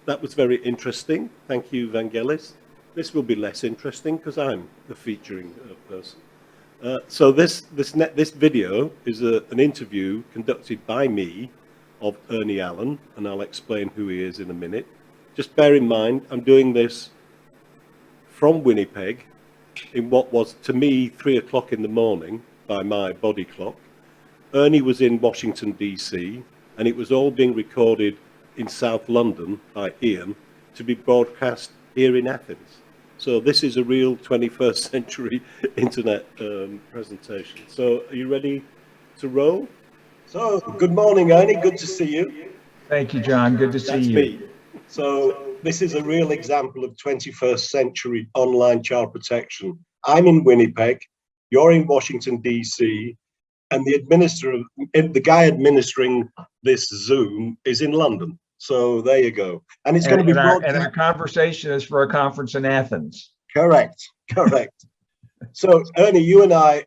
that was very interesting. Thank you, Vangelis. This will be less interesting because I'm the featuring person. So this video is an interview conducted by me of Ernie Allen, and I'll explain who he is in a minute. Just bear in mind, I'm doing this from Winnipeg in what was, to me, 3 o'clock in the morning by my body clock. Ernie was in Washington, D.C., and it was all being recorded in South London by Ian to be broadcast here in Athens. So this is a real 21st century internet presentation. So are you ready to roll? So good morning, Ernie. Good to see you. Thank you, John. Good to see you. That's me. So this is a real example of 21st century online child protection. I'm in Winnipeg, you're in Washington, D.C., and the guy administering this Zoom is in London. So there you go. And it's going to be broadcast. And our conversation is for a conference in Athens. Correct. So Ernie, you and I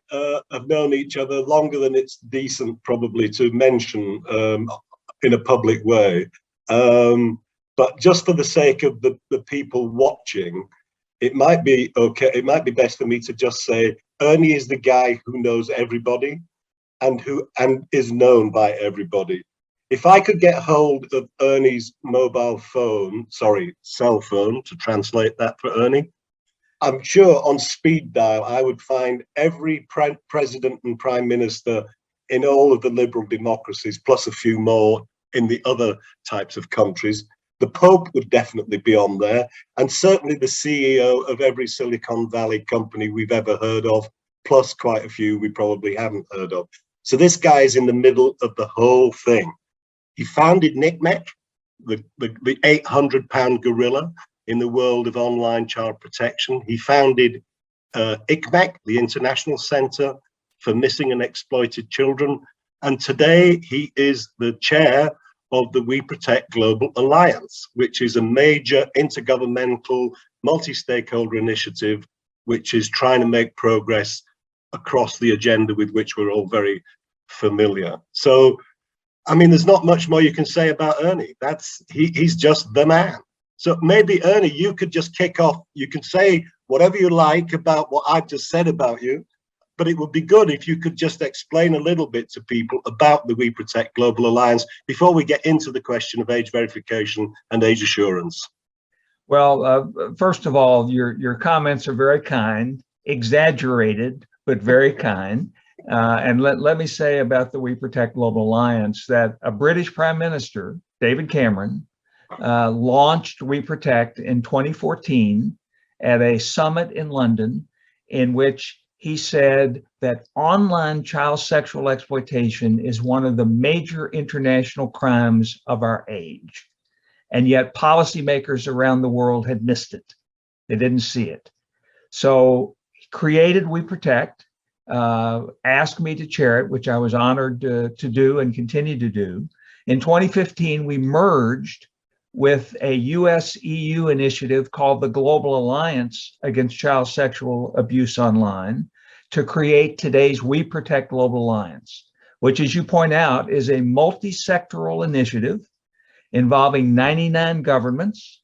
have known each other longer than it's decent probably to mention in a public way. But just for the sake of the people watching, it might be okay. It might be best for me to just say Ernie is the guy who knows everybody and is known by everybody. If I could get hold of Ernie's cell phone, to translate that for Ernie, I'm sure on speed dial I would find every president and prime minister in all of the liberal democracies, plus a few more in the other types of countries. The Pope would definitely be on there, and certainly the CEO of every Silicon Valley company we've ever heard of, plus quite a few we probably haven't heard of. So this guy is in the middle of the whole thing. He founded NCMEC, the 800-pound gorilla in the world of online child protection. He founded ICMEC, the International Center for Missing and Exploited Children. And today he is the chair of the WeProtect Global Alliance, which is a major intergovernmental multi-stakeholder initiative, which is trying to make progress across the agenda with which we're all very familiar. So, I mean, there's not much more you can say about Ernie. He's just the man. So maybe Ernie, you could just kick off. You can say whatever you like about what I've just said about you, but it would be good if you could just explain a little bit to people about the WeProtect Global Alliance before we get into the question of age verification and age assurance. Well, first of all, your comments are very kind, exaggerated, but very kind. And let me say about the WeProtect Global Alliance that a British Prime Minister, David Cameron, launched WeProtect in 2014 at a summit in London, in which he said that online child sexual exploitation is one of the major international crimes of our age. And yet policymakers around the world had missed it. They didn't see it. So he created WeProtect, asked me to chair it, which I was honored to do and continue to do. In 2015, we merged with a US-EU initiative called the Global Alliance Against Child Sexual Abuse Online to create today's WeProtect Global Alliance, which, as you point out, is a multi-sectoral initiative involving 99 governments,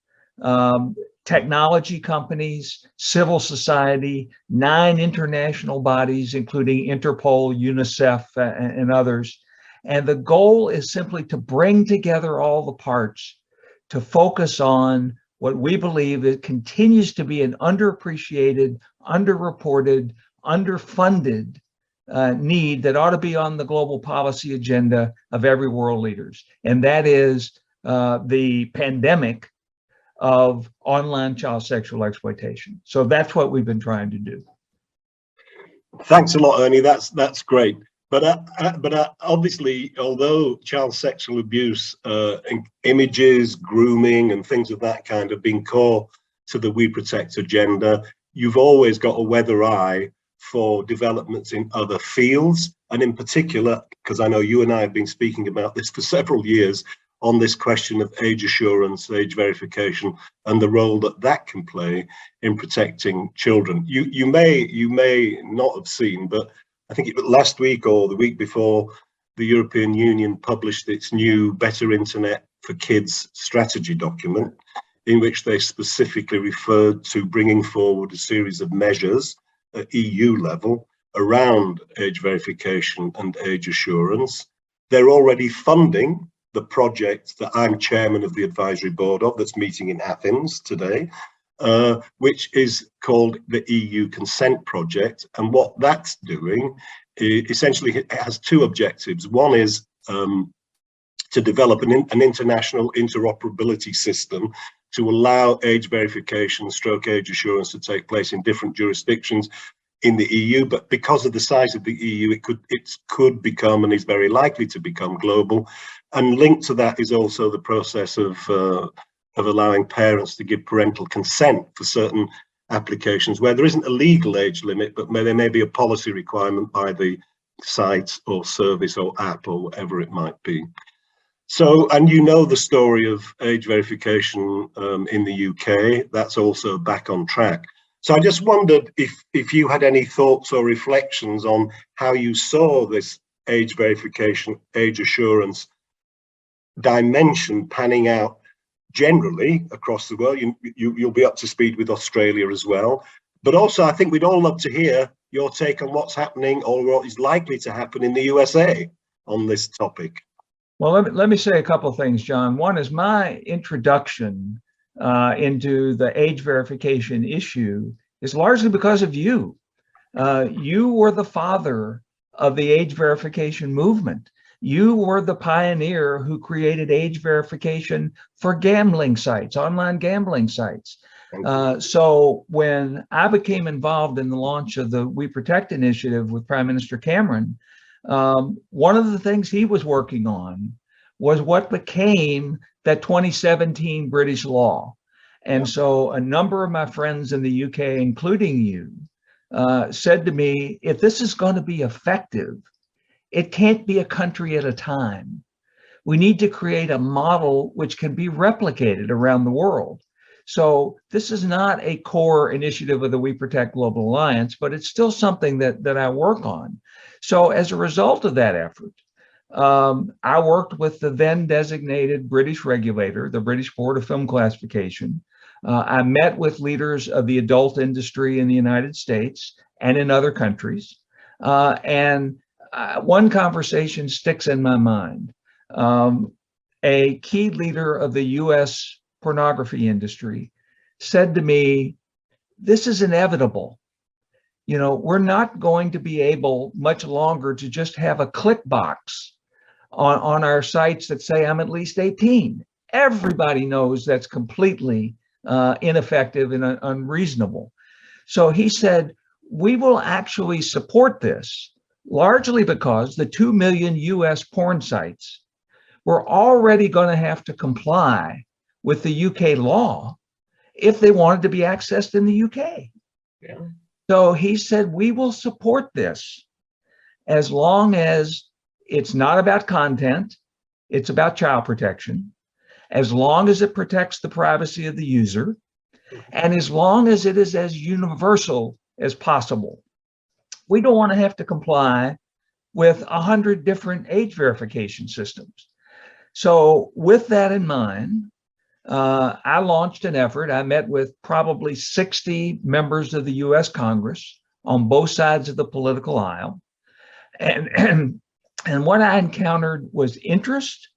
technology companies, civil society, 9 international bodies, including Interpol, UNICEF, and others. And the goal is simply to bring together all the parts to focus on what we believe it continues to be an underappreciated, underreported, underfunded need that ought to be on the global policy agenda of every world leaders. And that is the pandemic of online child sexual exploitation. So that's what we've been trying to do. Thanks a lot, Ernie. That's great. But obviously, although child sexual abuse, images, grooming, and things of that kind have been core to the WeProtect agenda, you've always got a weather eye for developments in other fields, and in particular, because I know you and I have been speaking about this for several years, on this question of age assurance, age verification, and the role that that can play in protecting children. You may not have seen, but I think last week or the week before, the European Union published its new Better Internet for Kids strategy document, in which they specifically referred to bringing forward a series of measures at EU level around age verification and age assurance. They're already funding the project that I'm chairman of the advisory board of, that's meeting in Athens today, which is called the euCONSENT project. And what that's doing, essentially, it has two objectives. One is to develop an international interoperability system to allow age verification, stroke age assurance to take place in different jurisdictions in the EU. But because of the size of the EU, it could become, and is very likely to become, global. And linked to that is also the process of allowing parents to give parental consent for certain applications where there isn't a legal age limit, but there may be a policy requirement by the site or service or app or whatever it might be. So, and you know the story of age verification in the UK, that's also back on track. So I just wondered if you had any thoughts or reflections on how you saw this age verification, age assurance dimension panning out generally across the world. You'll be up to speed with Australia as well. But also, I think we'd all love to hear your take on what's happening or what is likely to happen in the USA on this topic. Well, let me say a couple of things, John. One is my introduction into the age verification issue is largely because of you. You were the father of the age verification movement. You were the pioneer who created age verification for gambling sites, online gambling sites. So when I became involved in the launch of the WeProtect initiative with Prime Minister Cameron, one of the things he was working on was what became that 2017 British law. And so a number of my friends in the UK, including you, said to me, if this is going to be effective, it can't be a country at a time. We need to create a model which can be replicated around the world. So this is not a core initiative of the WeProtect Global Alliance, but it's still something that I work on. So as a result of that effort, I worked with the then designated British regulator, the British Board of Film Classification. I met with leaders of the adult industry in the United States and in other countries. And one conversation sticks in my mind. A key leader of the US pornography industry said to me, this is inevitable. You know, we're not going to be able much longer to just have a click box on our sites that say I'm at least 18. Everybody knows that's completely ineffective and unreasonable. So he said, we will actually support this largely because the 2 million US porn sites were already going to have to comply with the UK law if they wanted to be accessed in the UK. Yeah. So he said, we will support this as long as it's not about content, it's about child protection, as long as it protects the privacy of the user, and as long as it is as universal as possible. We don't want to have to comply with 100 different age verification systems. So with that in mind, I launched an effort. I met with probably 60 members of the US Congress on both sides of the political aisle. And what I encountered was interest,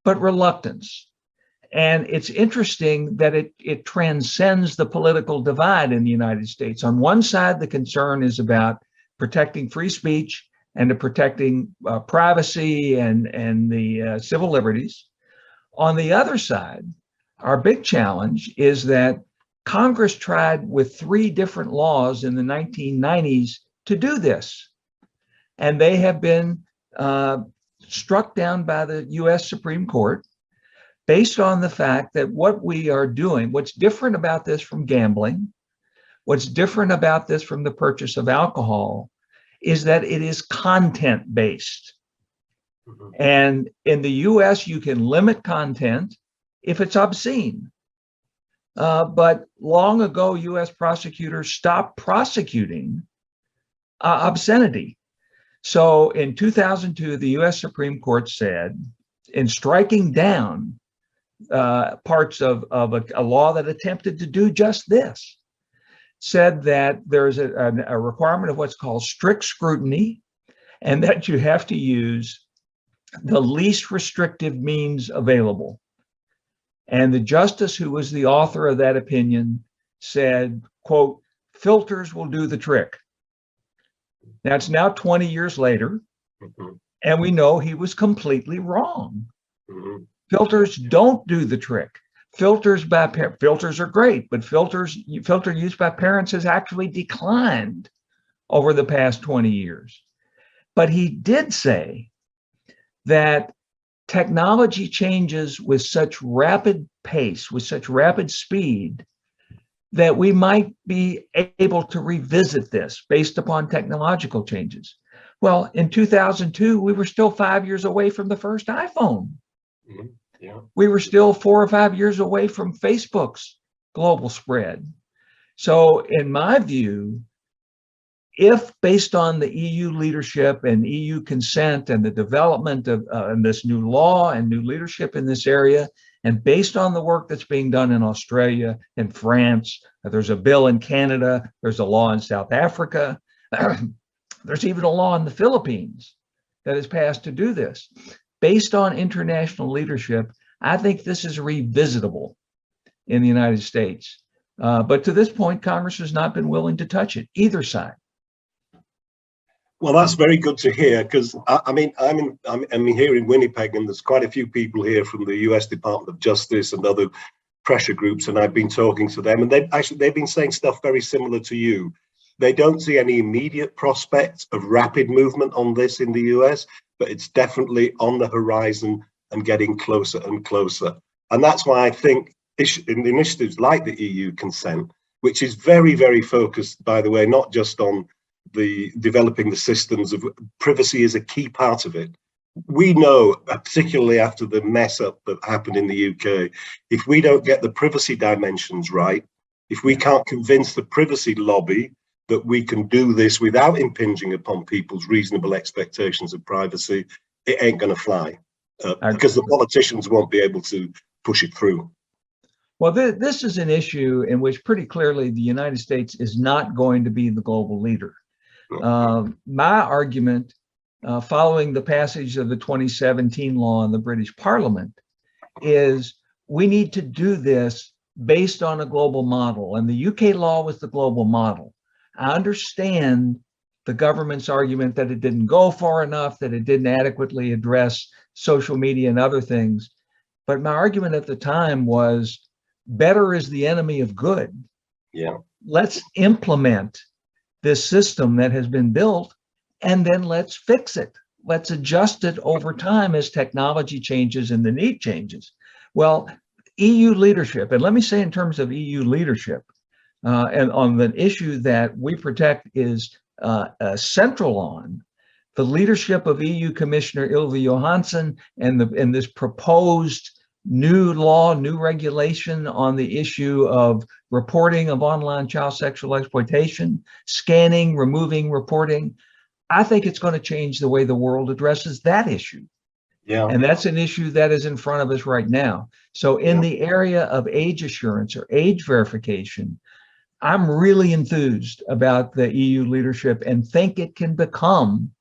but reluctance. And it's interesting that it transcends the political divide in the United States. On one side, the concern is about protecting free speech and to protecting privacy and the civil liberties. On the other side, our big challenge is that Congress tried with 3 different laws in the 1990s to do this. And they have been struck down by the US Supreme Court based on the fact that what we are doing, what's different about this from gambling, what's different about this from the purchase of alcohol, is that it is content-based. Mm-hmm. And in the US, you can limit content if it's obscene. But long ago, US prosecutors stopped prosecuting obscenity. So in 2002, the US Supreme Court said, in striking down parts of a law that attempted to do just this, said that there's a requirement of what's called strict scrutiny, and that you have to use the least restrictive means available. And the justice who was the author of that opinion said, quote, filters will do the trick. Now it's now 20 years later, and we know he was completely wrong. Filters don't do the trick. Filters are great, but filter use by parents has actually declined over the past 20 years. But he did say that technology changes with such rapid pace, with such rapid speed, that we might be able to revisit this based upon technological changes. Well, in 2002, we were still 5 years away from the first iPhone. Yeah. We were still 4 or 5 years away from Facebook's global spread. So in my view, if based on the EU leadership and EU consent and the development of this new law and new leadership in this area, and based on the work that's being done in Australia and France, there's a bill in Canada, there's a law in South Africa, there's even a law in the Philippines that is passed to do this. Based on international leadership, I think this is revisitable in the United States. But to this point, Congress has not been willing to touch it, either side. Well, that's very good to hear, because I mean, I'm here in Winnipeg, and there's quite a few people here from the US Department of Justice and other pressure groups, and I've been talking to them, and they've been saying stuff very similar to you. They don't see any immediate prospects of rapid movement on this in the US, but it's definitely on the horizon and getting closer and closer. And that's why I think initiatives like the EU consent, which is very, very focused, by the way, not just on the developing the systems of privacy, is a key part of it. We know, particularly after the mess up that happened in the UK, if we don't get the privacy dimensions right, if we can't convince the privacy lobby that we can do this without impinging upon people's reasonable expectations of privacy, it ain't going to fly, because the politicians won't be able to push it through. Well, this is an issue in which pretty clearly the United States is not going to be the global leader. My argument, following the passage of the 2017 law in the British Parliament, is we need to do this based on a global model. And the UK law was the global model. I understand the government's argument that it didn't go far enough, that it didn't adequately address social media and other things. But my argument at the time was better is the enemy of good. Yeah. Let's implement this system that has been built, and then let's fix it. Let's adjust it over time as technology changes and the need changes. Well, EU leadership, and let me say in terms of EU leadership, and on the issue that WeProtect is central on, the leadership of EU Commissioner Ylva Johansson and this proposed new law, new regulation on the issue of reporting of online child sexual exploitation, scanning, removing, reporting. I think it's going to change the way the world addresses that issue. Yeah. And that's an issue that is in front of us right now. So in the area of age assurance or age verification, I'm really enthused about the EU leadership and think it can become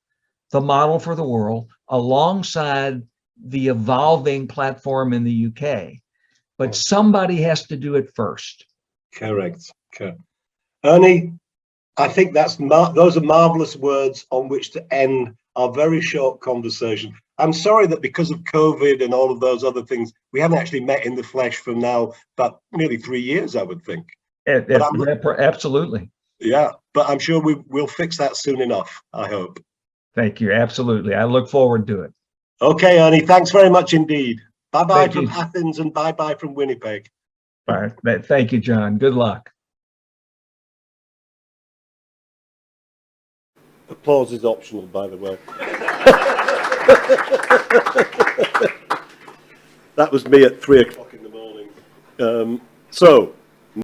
the model for the world alongside the evolving platform in the UK. But somebody has to do it first. Correct. Ernie, I think those are marvelous words on which to end our very short conversation. I'm sorry that because of COVID and all of those other things, we haven't actually met in the flesh for now about nearly 3 years, I would think. Absolutely. Yeah, but I'm sure we'll fix that soon enough, I hope. Thank you. Absolutely. I look forward to it. Okay, Ernie, thanks very much indeed. Bye-bye from Athens and bye-bye from Winnipeg. All right. Thank you, John. Good luck. Applause is optional, by the way. That was me at 3 o'clock in the morning. So